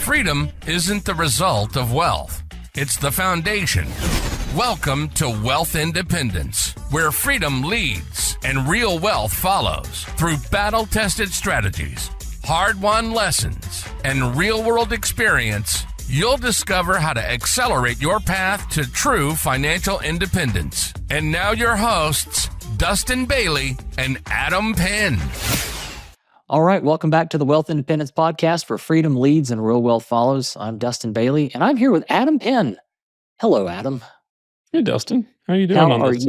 freedom isn't the result of wealth. It's the foundation. Welcome to Wealth Independence, where freedom leads and real wealth follows through battle-tested strategies, hard-won lessons, and real-world experience. You'll discover how to accelerate your path to true financial independence. And now your hosts, Dustin Bailey and Adam Penn. All right, welcome back to the Wealth Independence Podcast, where freedom leads and real wealth follows. I'm Dustin Bailey, and I'm here with Adam Penn. Hello, Adam. Hey, Dustin. How are you doing on this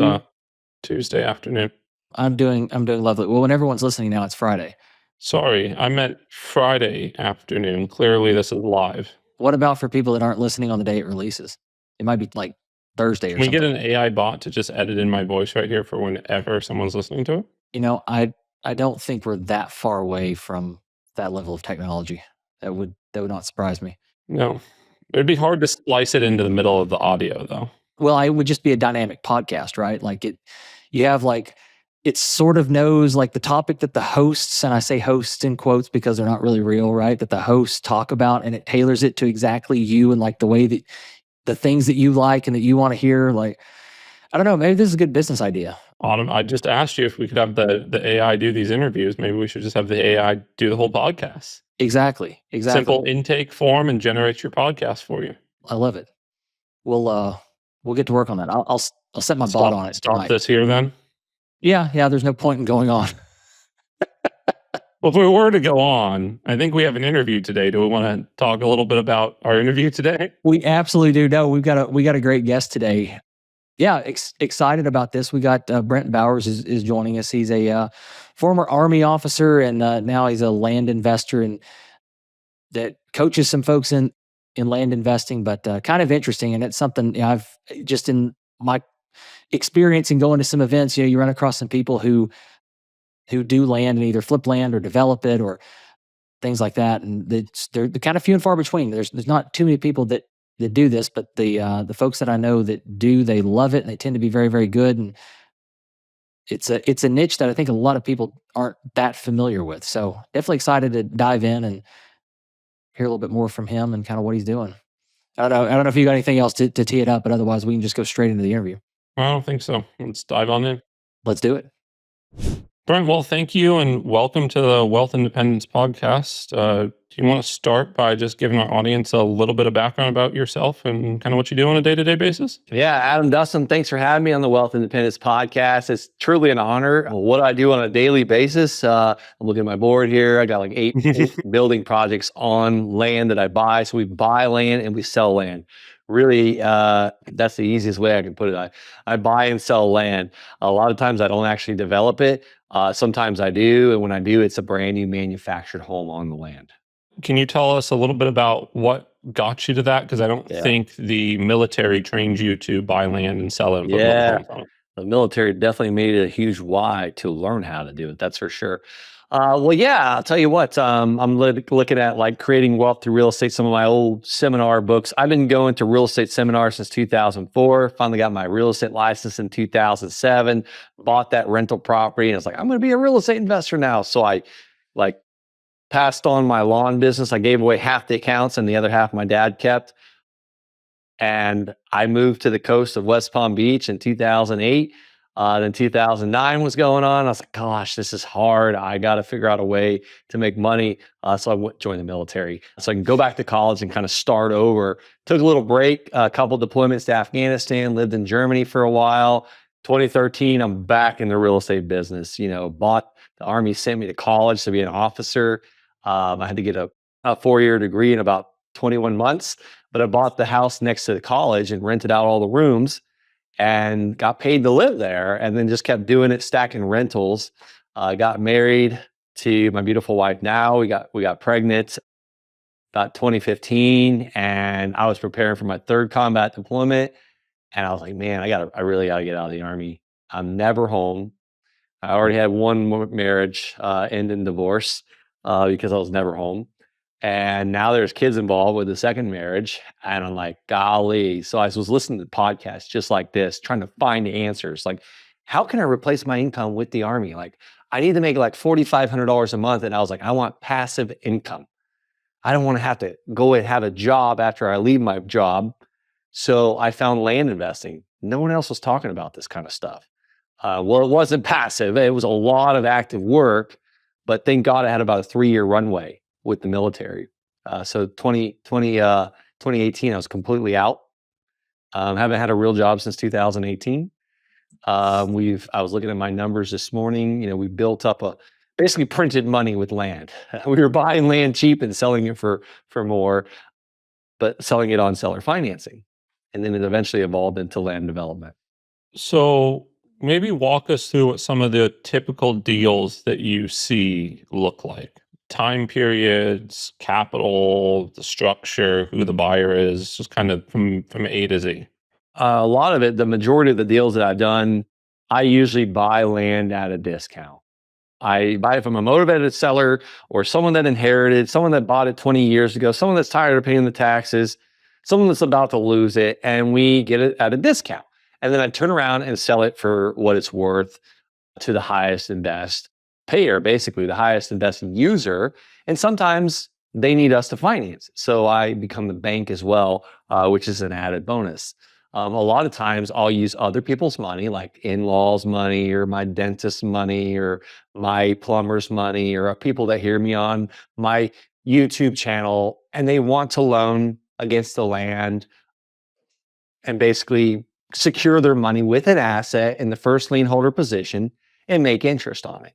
Tuesday afternoon? I'm doing lovely. Well, when everyone's listening now, it's Friday. Sorry, I meant Friday afternoon. Clearly, this is live. What about for people that aren't listening on the day it releases? It might be like Thursday or something. Can we get an AI bot to just edit in my voice right here for whenever someone's listening to it? You know, I don't think we're that far away from that level of technology. That would not surprise me. No. It'd be hard to splice it into the middle of the audio, though. Well, it would just be a dynamic podcast, right? It sort of knows like the topic that the hosts, and I say hosts in quotes because they're not really real, right? That the hosts talk about, and it tailors it to exactly you and like the way that the things that you like and that you want to hear. Like, I don't know, maybe this is a good business idea. Autumn, I just asked you if we could have the AI do these interviews. Maybe we should just have the AI do the whole podcast. Exactly. Simple intake form and generate your podcast for you. I love it. We'll get to work on that. I'll set my bot on it. Stop this here then. Yeah. There's no point in going on. Well, if we were to go on, I think we have an interview today. Do we want to talk a little bit about our interview today? We absolutely do. No, we got a great guest today. Yeah, excited about this. We got Brent Bowers is joining us. He's a former Army officer, and now he's a land investor, and that coaches some folks in land investing. But kind of interesting, and it's something I've just in my experience in going to some events. You run across some people who do land and either flip land or develop it or things like that, and they're kind of few and far between. There's not too many people that do this, but the folks that I know that do, they love it, and they tend to be very, very good. And it's a niche that I think a lot of people aren't that familiar with. So definitely excited to dive in and hear a little bit more from him and kind of what he's doing. I don't know if you got anything else to tee it up, but otherwise we can just go straight into the interview. I don't think so. Let's dive on in. Let's do it. Brent, well, thank you and welcome to the Wealth Independence Podcast. Do you want to start by just giving our audience a little bit of background about yourself and kind of what you do on a day-to-day basis? Yeah, Adam, Dustin, thanks for having me on the Wealth Independence Podcast. It's truly an honor. What I do on a daily basis, I'm looking at my board here. I got like eight building projects on land that I buy. So we buy land and we sell land. Really, that's the easiest way I can put it. I buy and sell land. A lot of times I don't actually develop it. Sometimes I do. And when I do, it's a brand new manufactured home on the land. Can you tell us a little bit about what got you to that? Because I don't think the military trained you to buy land and sell it. The military definitely made it a huge why to learn how to do it. That's for sure. I'll tell you what, I'm looking at like creating wealth through real estate, some of my old seminar books. I've been going to real estate seminars since 2004, finally got my real estate license in 2007, bought that rental property, and I was like, I'm going to be a real estate investor now. So I passed on my lawn business. I gave away half the accounts and the other half my dad kept. And I moved to the coast of West Palm Beach in 2008. Then 2009 was going on. I was like, gosh, this is hard. I got to figure out a way to make money. So I joined the military so I can go back to college and kind of start over. Took a little break, a couple deployments to Afghanistan, lived in Germany for a while. 2013, I'm back in the real estate business. The Army sent me to college to be an officer. I had to get a 4-year degree in about 21 months, but I bought the house next to the college and rented out all the rooms and got paid to live there, and then just kept doing it, stacking rentals. Got married to my beautiful wife now. We got pregnant about 2015, and I was preparing for my third combat deployment. And I was like, man, I really got to get out of the Army. I'm never home. I already had one marriage end in divorce because I was never home. And now there's kids involved with the second marriage. And I'm like, golly. So I was listening to podcasts just like this, trying to find answers. Like, how can I replace my income with the Army? Like, I need to make like $4,500 a month. And I was like, I want passive income. I don't want to have to go and have a job after I leave my job. So I found land investing. No one else was talking about this kind of stuff. Well, it wasn't passive. It was a lot of active work, but thank God I had about a 3-year runway with the military. So 2018, I was completely out. Haven't had a real job since 2018. I was looking at my numbers this morning. We built up basically printed money with land. We were buying land cheap and selling it for more, but selling it on seller financing. And then it eventually evolved into land development. So maybe walk us through what some of the typical deals that you see look like. Time periods, capital, the structure, who the buyer is, just kind of from A to Z. A lot of it, the majority of the deals that I've done, I usually buy land at a discount. I buy it from a motivated seller or someone that inherited, someone that bought it 20 years ago, someone that's tired of paying the taxes, someone that's about to lose it, and we get it at a discount. And then I turn around and sell it for what it's worth to the highest and best payer, basically the highest and best user. And sometimes they need us to finance. So I become the bank as well, which is an added bonus. A lot of times I'll use other people's money, like in-laws money or my dentist's money or my plumber's money or people that hear me on my YouTube channel, and they want to loan against the land and basically secure their money with an asset in the first lien holder position and make interest on it.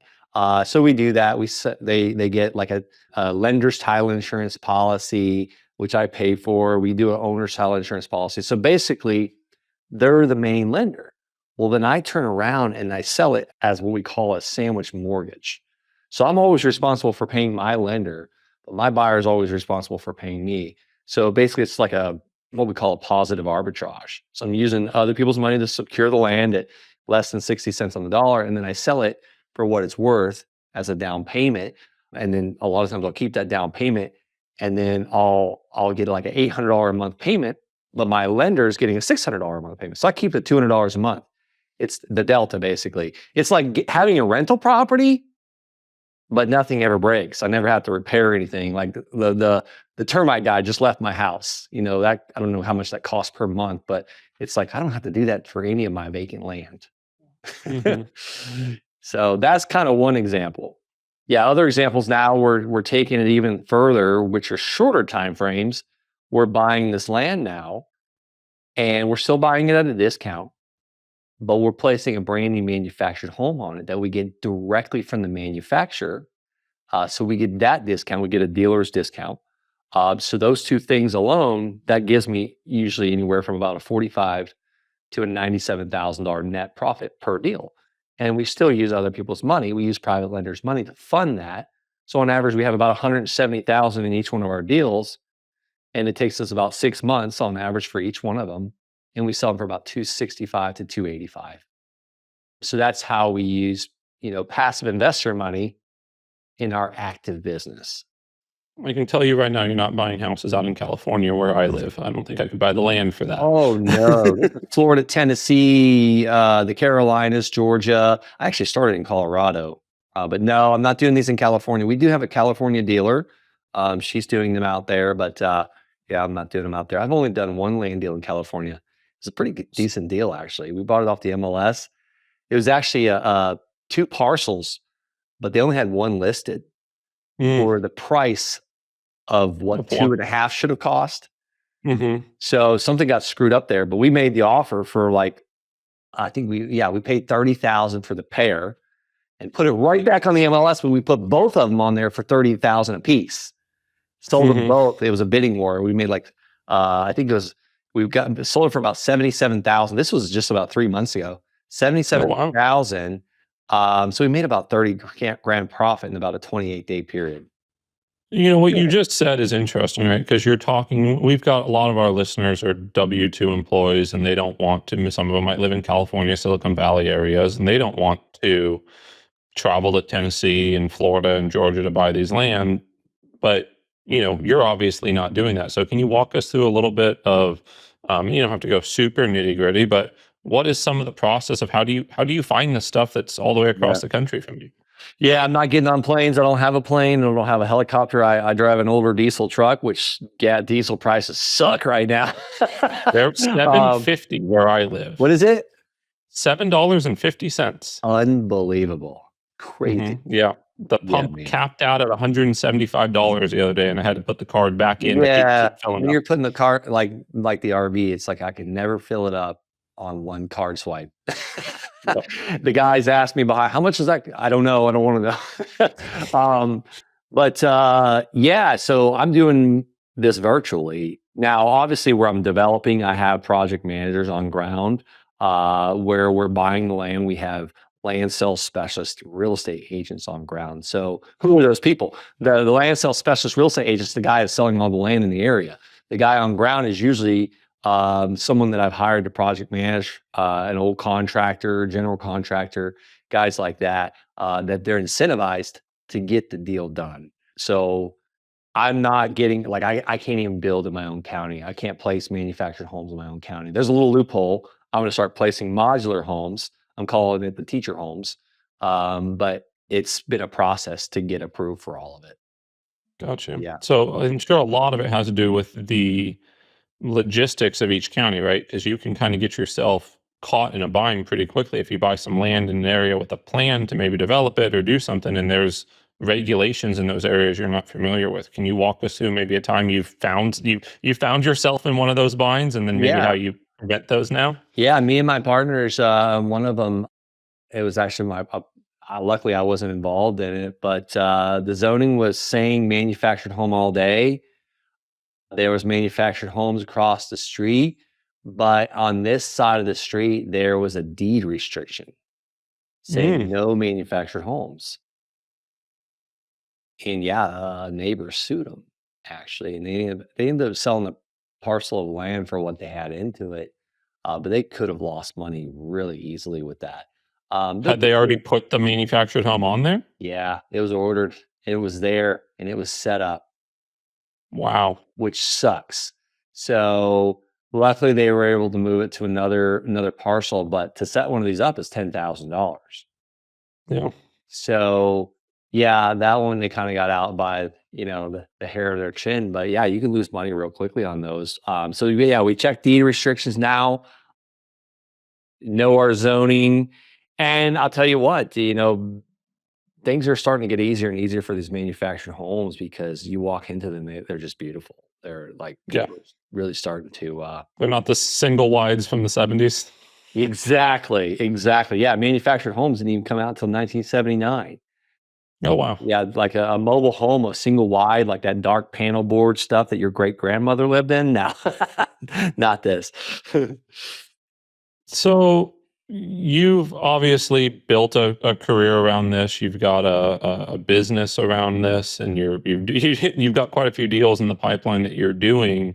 So we do that. They get like a lender's title insurance policy, which I pay for. We do an owner's title insurance policy. So basically, they're the main lender. Well, then I turn around and I sell it as what we call a sandwich mortgage. So I'm always responsible for paying my lender, but my buyer is always responsible for paying me. So basically, it's like what we call a positive arbitrage. So I'm using other people's money to secure the land at less than 60 cents on the dollar, and then I sell it for what it's worth as a down payment. And then a lot of times I'll keep that down payment, and then I'll get like an $800 a month payment, but my lender is getting a $600 a month payment. So I keep the $200 a month. It's the delta, basically. It's like having a rental property, but nothing ever breaks. I never have to repair anything. Like the termite guy just left my house. That I don't know how much that costs per month, but it's like I don't have to do that for any of my vacant land. Mm-hmm. So that's kind of one example. Yeah, other examples now we're taking it even further, which are shorter time frames. We're buying this land now, and we're still buying it at a discount, but we're placing a brand new manufactured home on it that we get directly from the manufacturer. So we get that discount, we get a dealer's discount. So those two things alone, that gives me usually anywhere from about a $45,000 to a $97,000 net profit per deal. And we still use other people's money. We use private lenders' money to fund that. So on average, we have about $170,000 in each one of our deals. And it takes us about 6 months on average for each one of them. And we sell them for about $265,000 to $285,000. So that's how we use, passive investor money in our active business. I can tell you right now, you're not buying houses out in California where I live. I don't think I could buy the land for that. Oh, no. Florida, Tennessee, the Carolinas, Georgia. I actually started in Colorado. But no, I'm not doing these in California. We do have a California dealer. She's doing them out there. But yeah, I'm not doing them out there. I've only done one land deal in California. It's a pretty decent deal, actually. We bought it off the MLS. It was actually 2 parcels, but they only had one listed for the price of what 2.5 should have cost. Mm-hmm. So something got screwed up there, but we made the offer for I think we paid $30,000 for the pair and put it right back on the MLS, but we put both of them on there for $30,000 a piece. Sold them both. It was a bidding war. We made I think sold it for about $77,000. This was just about 3 months ago. $77,000. So we made about $30,000 profit in about a 28-day period. What you just said is interesting, right? Because we've got a lot of our listeners are W-2 employees, and they don't want to, some of them might live in California, Silicon Valley areas, and they don't want to travel to Tennessee and Florida and Georgia to buy these land. But, you're obviously not doing that. So can you walk us through a little bit of, you don't have to go super nitty gritty, but what is some of the process of how do you find the stuff that's all the way across the country from you? Yeah, I'm not getting on planes. I don't have a plane. I don't have a helicopter. I drive an older diesel truck, which diesel prices suck right now. They're $7.50 where I live. What is it? $7.50. Unbelievable. Crazy. Yeah. The pump capped out at $175 the other day, and I had to put the card back in. Yeah, keep filling when up. you're putting the car like the RV, it's like I could never fill it up on one card swipe. The guys asked me behind, how much is that? I don't know. I don't want to know. But yeah, so I'm doing this virtually now. Obviously, where I'm developing, I have project managers on ground. Where we're buying the land, we have land sales specialists, real estate agents on ground. So who are those people? The land sales specialist, real estate agents, the guy is selling all the land in the area. The guy on ground is usually someone that I've hired to project manage, an old contractor, general contractor, guys like that, that they're incentivized to get the deal done. So I'm not getting, like, I can't even build in my own county. I can't place manufactured homes in my own county. There's a little loophole. I'm going to start placing modular homes. I'm calling it the teacher homes. But it's been a process to get approved for all of it. Gotcha. Yeah. So I'm sure a lot of it has to do with the logistics of each county, right? Because you can kind of get yourself caught in a bind pretty quickly if you buy some land in an area with a plan to maybe develop it or do something, and there's regulations in those areas you're not familiar with. Can you walk us through maybe a time you found yourself in one of those binds, and then maybe how you prevent those now? Yeah, me and my partners, one of them, it was actually luckily I wasn't involved in it, but the zoning was saying manufactured home all day. There was manufactured homes across the street, but on this side of the street, there was a deed restriction saying no manufactured homes. And neighbors sued them, actually, and they ended up selling a parcel of land for what they had into it, but they could have lost money really easily with that. Had they already put the manufactured home on there? Yeah, it was ordered, it was there, and it was set up. Wow. Which sucks. So luckily they were able to move it to another parcel, but to set one of these up is $10,000. Yeah. So yeah, that one they kind of got out by, the hair of their chin, but yeah, you can lose money real quickly on those. So yeah, we check deed restrictions now, know our zoning, and I'll tell you what, things are starting to get easier and easier for these manufactured homes because you walk into them, they're just beautiful. They're like, really starting to. They're not the single wides from the 70s. Exactly. Yeah, manufactured homes didn't even come out until 1979. Oh, wow. Yeah, like a mobile home, a single wide, like that dark panel board stuff that your great grandmother lived in. No, not this. So you've obviously built a career around this. You've got a business around this, and you've got quite a few deals in the pipeline that you're doing.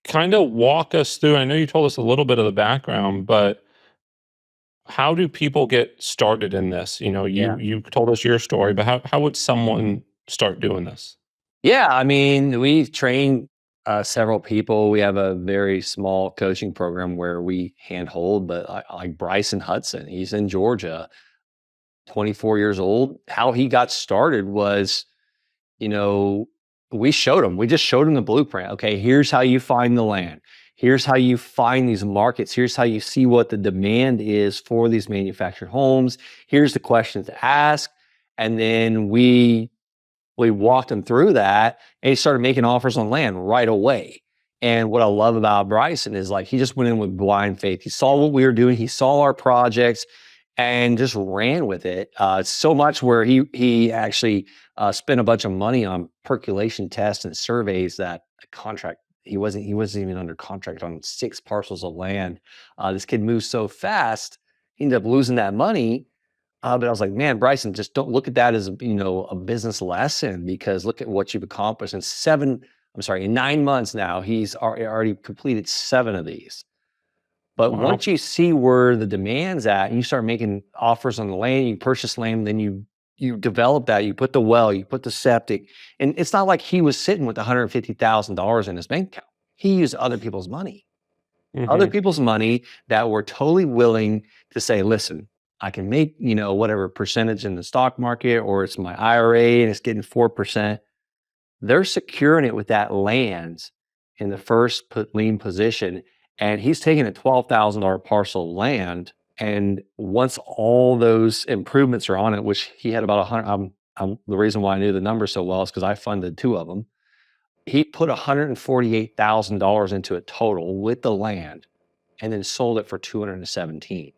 Kind of walk us through. I know you told us a little bit of the background, but how do people get started in this? You told us your story, but how would someone start doing this? Yeah, I mean, we train several people. We have a very small coaching program where we handhold, but like Bryson Hudson, he's in Georgia, 24 years old. How he got started was, we just showed him the blueprint. Okay, here's how you find the land. Here's how you find these markets. Here's how you see what the demand is for these manufactured homes. Here's the questions to ask. And then we walked him through that, and he started making offers on land right away. And what I love about Bryson is, like, he just went in with blind faith. He saw what we were doing. He saw our projects and just ran with it. So much where he actually spent a bunch of money on percolation tests and surveys that he wasn't even under contract on 6 parcels of land. This kid moved so fast, he ended up losing that money. But I was like, man, Bryson, just don't look at that as a business lesson, because look at what you've accomplished in 9 months now. He's already completed 7 of these. But once you see where the demand's at, and you start making offers on the land, you purchase land, then you develop that, you put the well, you put the septic, and it's not like he was sitting with $150,000 in his bank account. He used other people's money. Other people's money that were totally willing to say, listen, I can make, whatever percentage in the stock market, or it's my IRA and it's getting 4%. They're securing it with that land in the first lien position. And he's taking a $12,000 parcel of land. And once all those improvements are on it, which he had about 100, the reason why I knew the number so well is because I funded 2 of them. He put $148,000 into it total with the land, and then sold it for $217,000.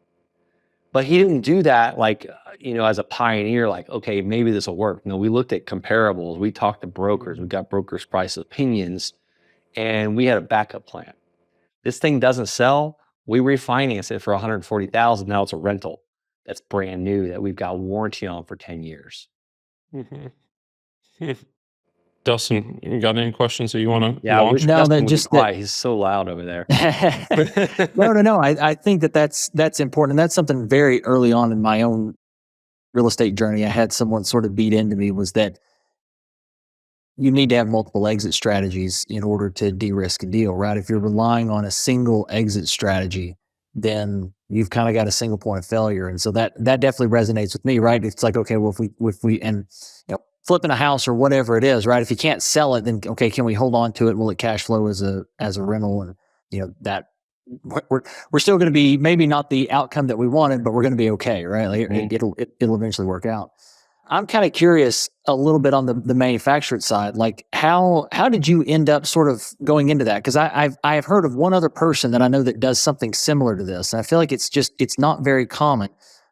But he didn't do that as a pioneer, okay, maybe this will work. No, we looked at comparables. We talked to brokers. We got brokers' price opinions, and we had a backup plan. This thing doesn't sell. We refinance it for $140,000. Now it's a rental that's brand new that we've got warranty on for 10 years. Mm-hmm. Dustin, you got any questions that you want to launch? No, that just he's so loud over there. No. I think that's important. And that's something very early on in my own real estate journey. I had someone sort of beat into me, was that you need to have multiple exit strategies in order to de-risk a deal, right? If you're relying on a single exit strategy, then you've kind of got a single point of failure. And so that definitely resonates with me, right? It's like, okay, well, if we flipping a house or whatever it is, right? If you can't sell it, then okay, can we hold on to it? Will it cash flow as a rental? And that we're still going to be maybe not the outcome that we wanted, but we're going to be okay, right? Like it'll eventually work out. I'm kind of curious a little bit on the manufactured side. Like how did you end up sort of going into that? Because I have heard of one other person that I know that does something similar to this, and I feel like it's not very common,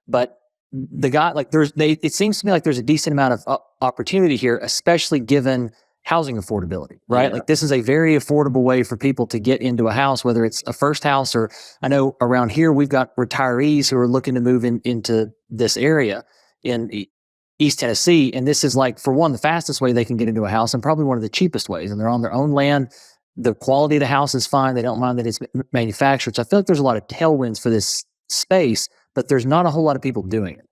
but the guy, it seems to me like there's a decent amount of opportunity here, especially given housing affordability, right? Yeah. Like this is a very affordable way for people to get into a house, whether it's a first house, or I know around here we've got retirees who are looking to move into this area in East Tennessee. And this is for one, the fastest way they can get into a house, and probably one of the cheapest ways. And they're on their own land. The quality of the house is fine. They don't mind that it's manufactured. So I feel like there's a lot of tailwinds for this space, but there's not a whole lot of people doing it.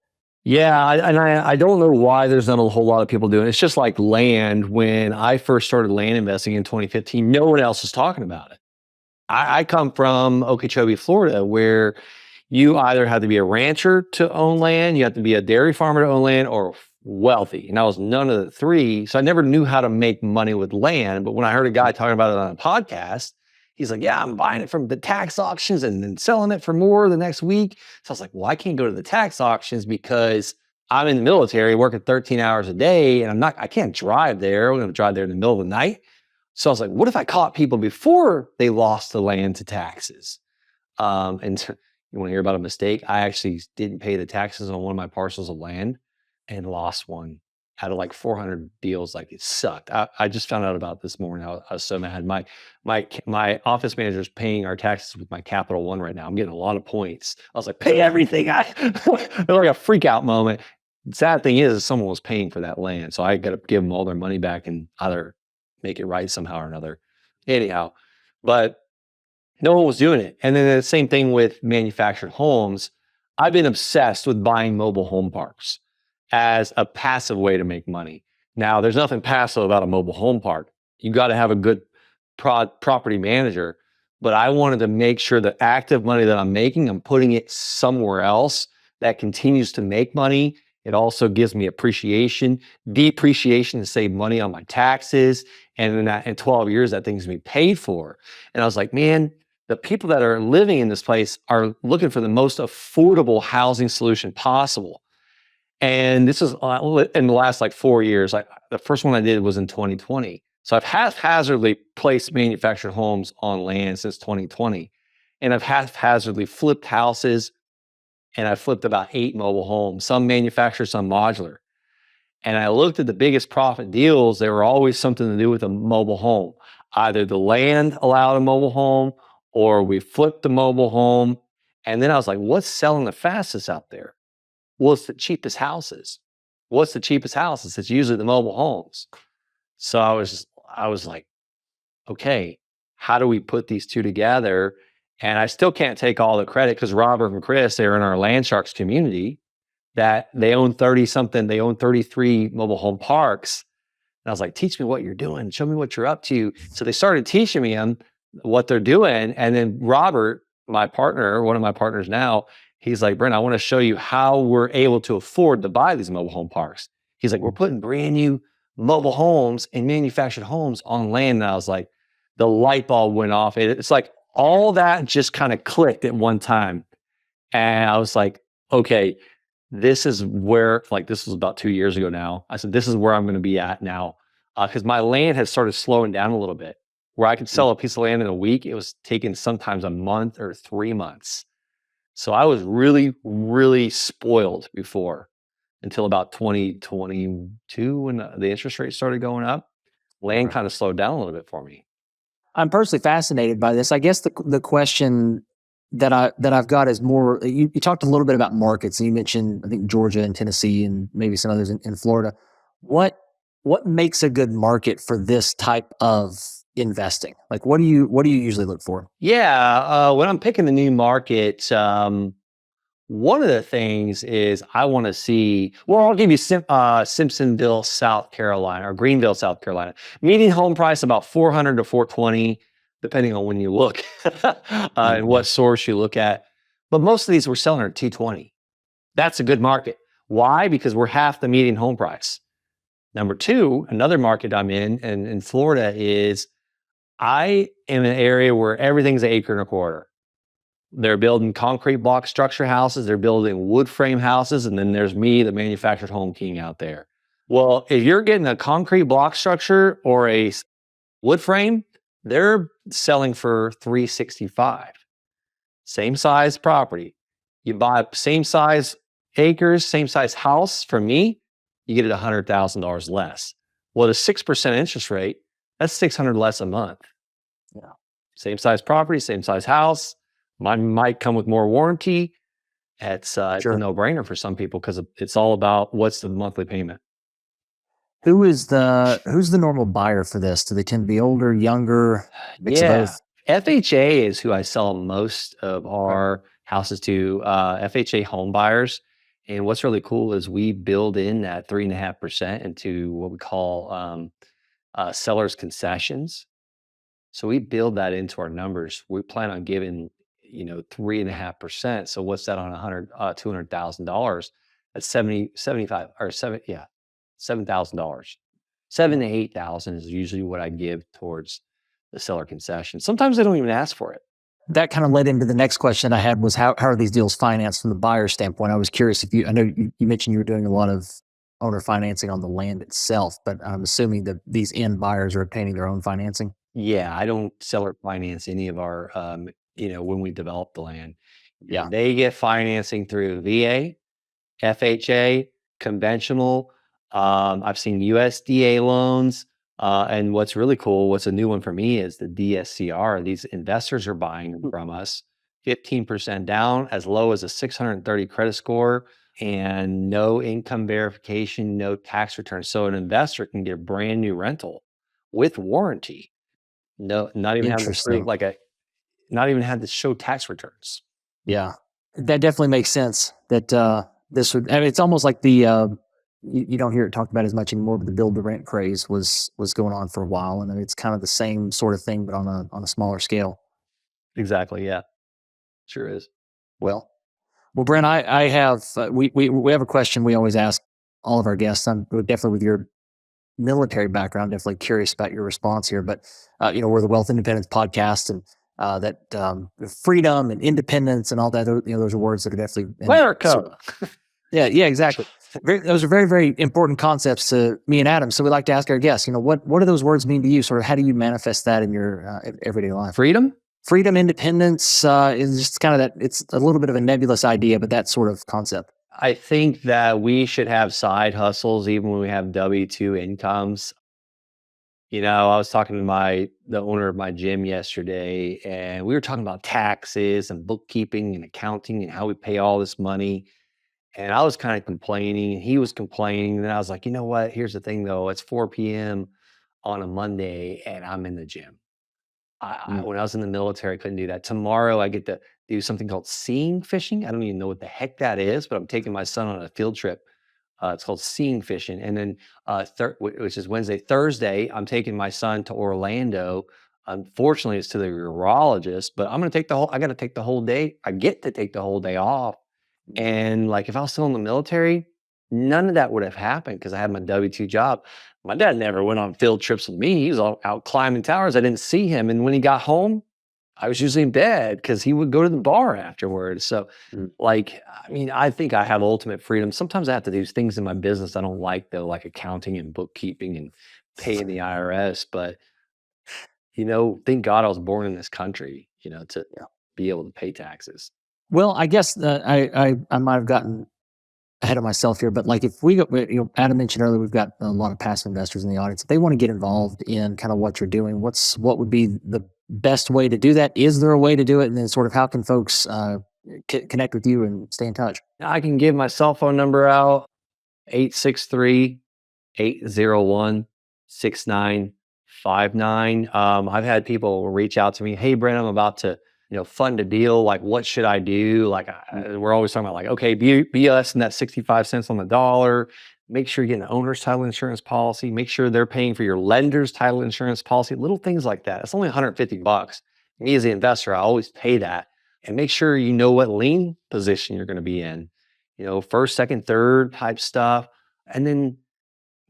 Yeah, I don't know why there's not a whole lot of people doing it. It's just like land. When I first started land investing in 2015, no one else was talking about it. I come from Okeechobee, Florida, where you either have to be a rancher to own land, you have to be a dairy farmer to own land, or wealthy. And I was none of the three. So I never knew how to make money with land. But when I heard a guy talking about it on a podcast, he's like, yeah, I'm buying it from the tax auctions and then selling it for more the next week. So I was like, well, I can't go to the tax auctions because I'm in the military working 13 hours a day, and I can't drive there. I'm going to drive there in the middle of the night. So I was like, what if I caught people before they lost the land to taxes? And you want to hear about a mistake? I actually didn't pay the taxes on one of my parcels of land and lost one out of 400 deals. It sucked. I just found out about this morning. I was so mad. My office manager is paying our taxes with my Capital One right now. I'm getting a lot of points. I was like, pay everything. It was like a freak out moment. The sad thing is someone was paying for that land. So I got to give them all their money back and either make it right somehow or another. Anyhow, but no one was doing it. And then the same thing with manufactured homes. I've been obsessed with buying mobile home parks as a passive way to make money. Now, there's nothing passive about a mobile home park. You got to have a good property manager, but I wanted to make sure the active money that I'm making, I'm putting it somewhere else that continues to make money. It also gives me appreciation, depreciation to save money on my taxes. And in 12 years, that thing's going to be paid for. And I was like, man, the people that are living in this place are looking for the most affordable housing solution possible. And this is in the last 4 years. The first one I did was in 2020. So I've haphazardly placed manufactured homes on land since 2020. And I've haphazardly flipped houses, and I flipped about 8 mobile homes, some manufactured, some modular. And I looked at the biggest profit deals. They were always something to do with a mobile home. Either the land allowed a mobile home, or we flipped the mobile home. And then I was like, what's selling the fastest out there? Well, it's the cheapest houses. What's the cheapest houses? It's usually the mobile homes. So I was like, okay, how do we put these two together? And I still can't take all the credit because Robert and Chris, they're in our Land Sharks community, that they own 33 mobile home parks. And I was like, teach me what you're doing. Show me what you're up to. So they started teaching me what they're doing. And then Robert, my partner, one of my partners now, He's like, Brent, I want to show you how we're able to afford to buy these mobile home parks. He's like, we're putting brand new mobile homes and manufactured homes on land. And I was like, the light bulb went off. It's like all that just kind of clicked at one time. And I was like, okay, this is where, like, this was about 2 years ago now. I said, this is where I'm going to be at now. Because my land has started slowing down a little bit. Where I could sell a piece of land in a week, it was taking sometimes a month or 3 months. So I was really, really spoiled before until about 2022 when the interest rate started going up. Land kind of slowed down a little bit for me. I'm personally fascinated by this. I guess the question that I've got is more. You talked a little bit about markets, and you mentioned I think Georgia and Tennessee and maybe some others in Florida. What makes a good market for this type of investing? Like, what do you usually look for? Yeah, when I'm picking the new market, one of the things is I want to see. Well, I'll give you Simpsonville, South Carolina, or Greenville, South Carolina. Median home price about 400 to 420, depending on when you look and what source you look at. But most of these we're selling at 220. That's a good market. Why? Because we're half the median home price. Number two, another market I'm in Florida is I am in an area where everything's an acre and a quarter. They're building concrete block structure houses. They're building wood frame houses. And then there's me, the manufactured home king out there. Well, if you're getting a concrete block structure or a wood frame, they're selling for $365. Same size property. You buy same size acres, same size house from me, you get it $100,000 less. Well, at a 6% interest rate, that's $600 less a month. Yeah. Same size property, same size house. Mine might come with more warranty. It's a no-brainer for some people because it's all about what's the monthly payment. Who's the normal buyer for this? Do they tend to be older, younger, mix of both? FHA is who I sell most of our houses to, FHA home buyers. And what's really cool is we build in that 3.5% into what we call seller's concessions. So we build that into our numbers. We plan on giving 3.5%. So what's that on $200,000? That's $7,000 $7,000. $7,000 to $8,000 is usually what I give towards the seller concession. Sometimes they don't even ask for it. That kind of led into the next question I had was how are these deals financed from the buyer standpoint? I was curious if I know you mentioned you were doing a lot of owner financing on the land itself, but I'm assuming that these end buyers are obtaining their own financing. Yeah, I don't seller finance any of our when we develop the land. Yeah. They get financing through VA, FHA, conventional. I've seen USDA loans. And what's really cool, what's a new one for me is the DSCR. These investors are buying from us 15% down, as low as a 630 credit score, and no income verification, no tax return. So an investor can get a brand new rental with warranty. No, not even have to prove not even have to show tax returns. Yeah, that definitely makes sense. That this would. I mean, it's almost like the you don't hear it talked about as much anymore, but the build to rent craze was going on for a while, and it's kind of the same sort of thing, but on a smaller scale. Exactly. Yeah, sure is. Well, Brent, I have we have a question we always ask all of our guests. I'm definitely with your military background, definitely curious about your response here. But we're the Wealth Independence podcast, and that freedom and independence and all that. Those are words that are definitely America. Yeah, exactly. Those are very, very important concepts to me and Adam. So we like to ask our guests, what do those words mean to you? Sort of how do you manifest that in your everyday life? Freedom, independence is just kind of that. It's a little bit of a nebulous idea, but that sort of concept. I think that we should have side hustles even when we have W-2 incomes. I was talking to the owner of my gym yesterday, and we were talking about taxes and bookkeeping and accounting and how we pay all this money. And I was kind of complaining, and he was complaining. And I was like, you know what? Here's the thing, though. It's 4 p.m. on a Monday, and I'm in the gym. When I was in the military, I couldn't do that. Tomorrow, I get to do something called seeing fishing. I don't even know what the heck that is, but I'm taking my son on a field trip. It's called seeing fishing. And then, which is Wednesday. Thursday, I'm taking my son to Orlando. Unfortunately, it's to the urologist, but I got to take the whole day. I get to take the whole day off And like if I was still in the military, none of that would have happened because I had my W-2 job. My dad never went on field trips with me. He was out climbing towers. I didn't see him. And when he got home, I was usually in bed because he would go to the bar afterwards. So like, I mean, I think I have ultimate freedom. Sometimes I have to do things in my business I don't like though, like accounting and bookkeeping and paying the IRS. But, thank God I was born in this country, to be able to pay taxes. Well, I guess I might have gotten ahead of myself here, but like if we go, Adam mentioned earlier, we've got a lot of passive investors in the audience. If they want to get involved in kind of what you're doing, what would be the best way to do that? Is there a way to do it? And then sort of how can folks connect with you and stay in touch? I can give my cell phone number out, 863-801-6959. I've had people reach out to me, hey, Brent, I'm about to fund a deal. Like, what should I do? Like, we're always talking about like, okay, be less than that 65 cents on the dollar. Make sure you get an owner's title insurance policy. Make sure they're paying for your lender's title insurance policy. Little things like that. It's only $150. Me as the investor, I always pay that. And make sure you know what lien position you're going to be in. First, second, third type stuff. And then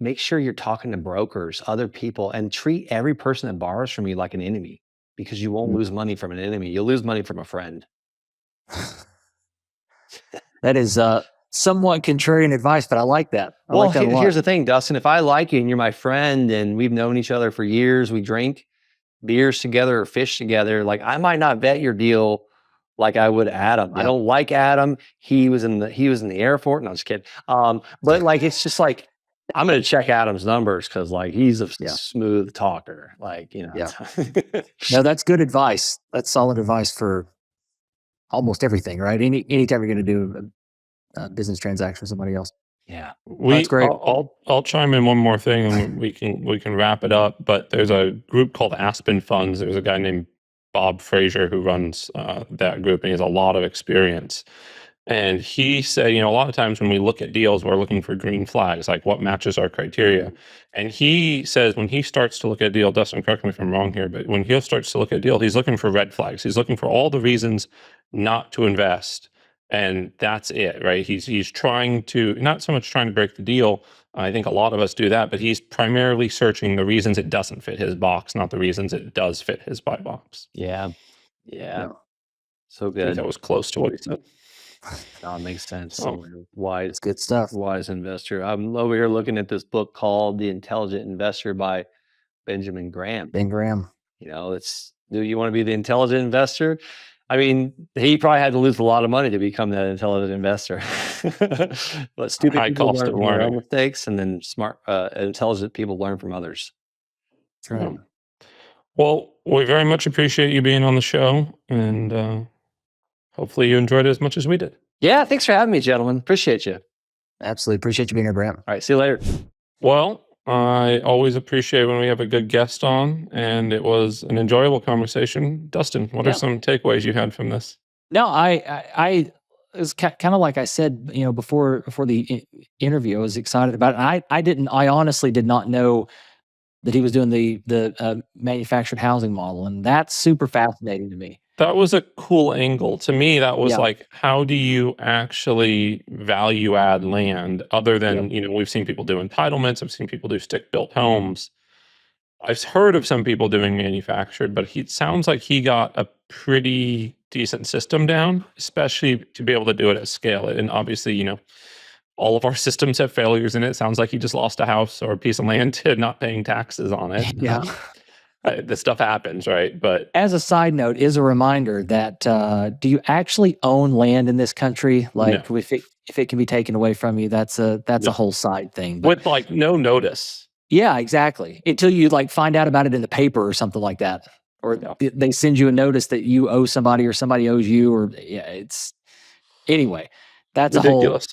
make sure you're talking to brokers, other people, and treat every person that borrows from you like an enemy. Because you won't lose money from an enemy. You'll lose money from a friend. That is somewhat contrarian advice, but I like that. I like that a lot. Here's the thing, Dustin. If I like you and you're my friend and we've known each other for years, we drink beers together or fish together, like I might not vet your deal like I would Adam. I don't like Adam. He was in the Air Force. No, I'm just kidding. But like it's just like I'm going to check Adam's numbers because like he's a smooth talker. Like, No, that's good advice. That's solid advice for almost everything, right? Anytime you're going to do a business transaction with somebody else. Yeah. That's great. I'll chime in one more thing and we can wrap it up. But there's a group called Aspen Funds. There's a guy named Bob Frazier who runs that group, and he has a lot of experience. And he said, a lot of times when we look at deals, we're looking for green flags, like what matches our criteria. And he says when he starts to look at a deal, Dustin, correct me if I'm wrong here, but when he starts to look at a deal, he's looking for red flags. He's looking for all the reasons not to invest. And that's it, right? He's trying to, not so much trying to break the deal. I think a lot of us do that, but he's primarily searching the reasons it doesn't fit his box, not the reasons it does fit his buy box. Yeah. So good. That was close to what he said. No, it makes sense. It's good stuff. Wise investor. I'm over here looking at this book called The Intelligent Investor by Benjamin Graham. Ben Graham. Do you want to be the intelligent investor? I mean, he probably had to lose a lot of money to become that intelligent investor. But stupid people learn from their own mistakes, and then smart, intelligent people learn from others. That's right. Well, we very much appreciate you being on the show, and hopefully you enjoyed it as much as we did. Yeah, thanks for having me, gentlemen. Appreciate you. Absolutely. Appreciate you being here, Brent. All right, see you later. Well, I always appreciate when we have a good guest on, and it was an enjoyable conversation. Dustin, what are some takeaways you had from this? No, I was kind of like I said, before the interview, I was excited about it. I honestly did not know that he was doing the manufactured housing model, and that's super fascinating to me. That was a cool angle. To me, that was like, how do you actually value add land other than, we've seen people do entitlements. I've seen people do stick-built homes. I've heard of some people doing manufactured, but it sounds like he got a pretty decent system down, especially to be able to do it at scale. And obviously, all of our systems have failures in it. It sounds like he just lost a house or a piece of land to not paying taxes on it. Yeah. This stuff happens, right? But as a side note, is a reminder that do you actually own land in this country? Like, if it can be taken away from you, that's a whole side thing. But, with like no notice. Yeah, exactly. Until you like find out about it in the paper or something like that, or they send you a notice that you owe somebody or somebody owes you, or it's anyway. That's ridiculous.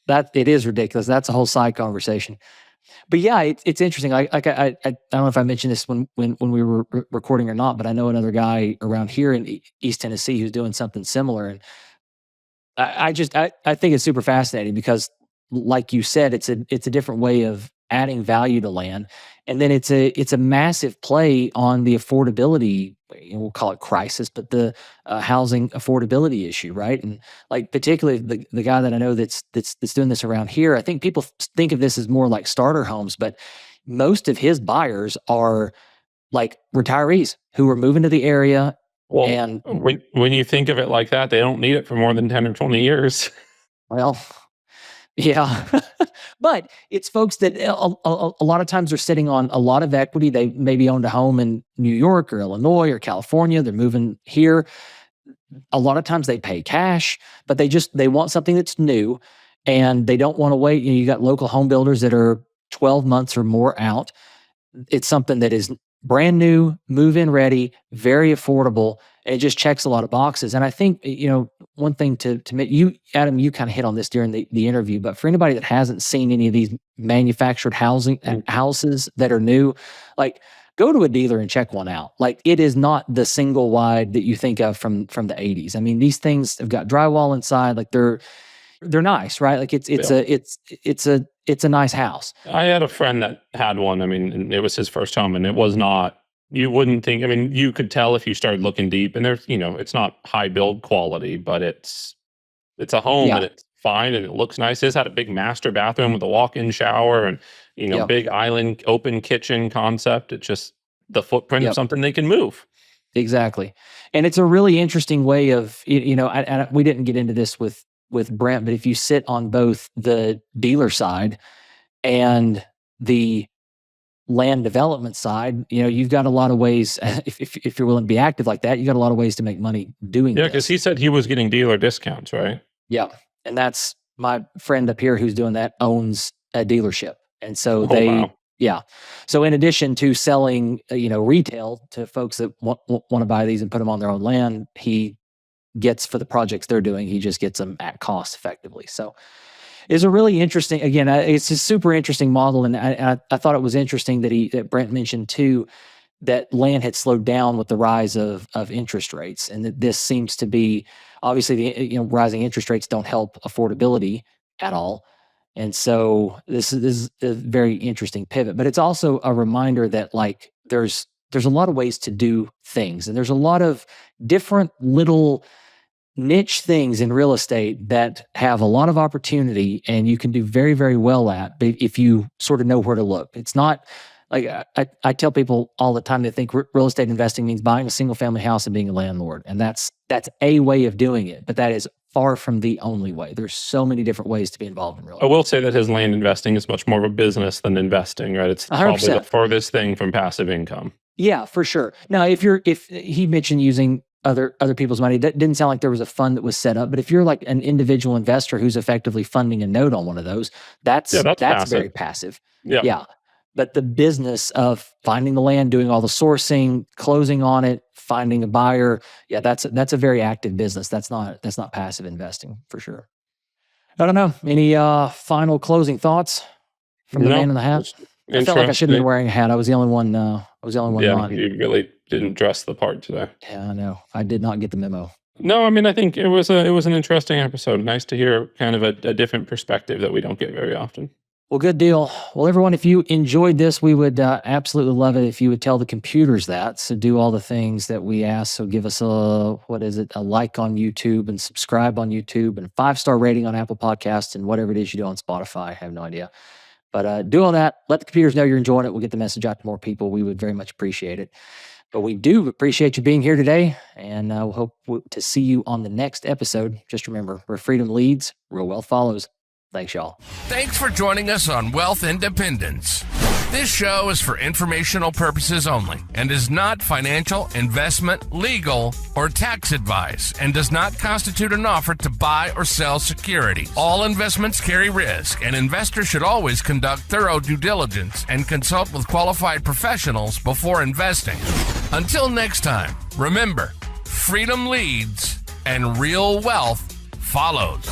It is ridiculous. That's a whole side conversation. But yeah, it's interesting. I don't know if I mentioned this when we were recording or not, but I know another guy around here in East Tennessee who's doing something similar, and I think it's super fascinating because, like you said, it's a different way of adding value to land. And then it's a massive play on the affordability, we'll call it crisis, but the housing affordability issue, right? And like particularly the guy that I know that's doing this around here, I think people think of this as more like starter homes, but most of his buyers are like retirees who are moving to the area. Well, and when you think of it like that, they don't need it for more than 10 or 20 years. Well, yeah, but it's folks that a lot of times are sitting on a lot of equity. They maybe owned a home in New York or Illinois or California. They're moving here. A lot of times they pay cash, but they want something that's new, and they don't want to wait. You got local home builders that are 12 months or more out. It's something that is brand new, move-in ready, very affordable, and it just checks a lot of boxes. And I think, one thing to you, Adam, you kind of hit on this during the interview, but for anybody that hasn't seen any of these manufactured houses that are new, like go to a dealer and check one out. Like it is not the single wide that you think of from the 80s. I mean, these things have got drywall inside, like they're nice, right? Like it's a nice house. I had a friend that had one. I mean, and it was his first home, and it was not, you wouldn't think, I mean, you could tell if you started looking deep, and there's, it's not high build quality, but it's a home and it's fine and it looks nice. It's had a big master bathroom with a walk-in shower and, big island open kitchen concept. It's just the footprint of something they can move. Exactly. And it's a really interesting way of, we didn't get into this with Brent, but if you sit on both the dealer side and the land development side, you've got a lot of ways, if you're willing to be active like that, you got a lot of ways to make money doing this. Yeah, because he said he was getting dealer discounts, right? Yeah. And that's my friend up here who's doing that, owns a dealership. And so yeah. So in addition to selling, retail to folks that want to buy these and put them on their own land, he gets for the projects they're doing, he just gets them at cost effectively. So it's a really interesting, again, it's a super interesting model. And I thought it was interesting that Brent mentioned too, that land had slowed down with the rise of interest rates. And that this seems to be, obviously rising interest rates don't help affordability at all. And so this is a very interesting pivot, but it's also a reminder that like, there's a lot of ways to do things. And there's a lot of different little niche things in real estate that have a lot of opportunity and you can do very, very well at, but if you sort of know where to look. It's not like I tell people all the time, they think real estate investing means buying a single family house and being a landlord. And that's a way of doing it, but that is far from the only way. There's so many different ways to be involved in real estate. I will say that his land investing is much more of a business than investing, right? It's 100%. Probably the furthest thing from passive income. Yeah, for sure. Now, if he mentioned using other people's money, that didn't sound like there was a fund that was set up, but if you're like an individual investor who's effectively funding a note on one of those, that's very passive. Yeah. But the business of finding the land, doing all the sourcing, closing on it, finding a buyer, that's a very active business. That's not passive investing for sure. I don't know. Any final closing thoughts from the man in the hat? I felt like I shouldn't have been wearing a hat. I was the only one. Yeah, you really didn't dress the part today. Yeah, I know. I did not get the memo. No, I mean, I think it was an interesting episode. Nice to hear kind of a different perspective that we don't get very often. Well, good deal. Well, everyone, if you enjoyed this, we would absolutely love it if you would tell the computers that. So do all the things that we ask. So give us a like on YouTube and subscribe on YouTube and 5-star rating on Apple Podcasts and whatever it is you do on Spotify. I have no idea. But do all that. Let the computers know you're enjoying it. We'll get the message out to more people. We would very much appreciate it. But we do appreciate you being here today, and we'll hope to see you on the next episode. Just remember, where freedom leads, real wealth follows. Thanks, y'all. Thanks for joining us on Wealth Independence. This show is for informational purposes only and is not financial, investment, legal, or tax advice and does not constitute an offer to buy or sell securities. All investments carry risk, and investors should always conduct thorough due diligence and consult with qualified professionals before investing. Until next time, remember, freedom leads and real wealth follows.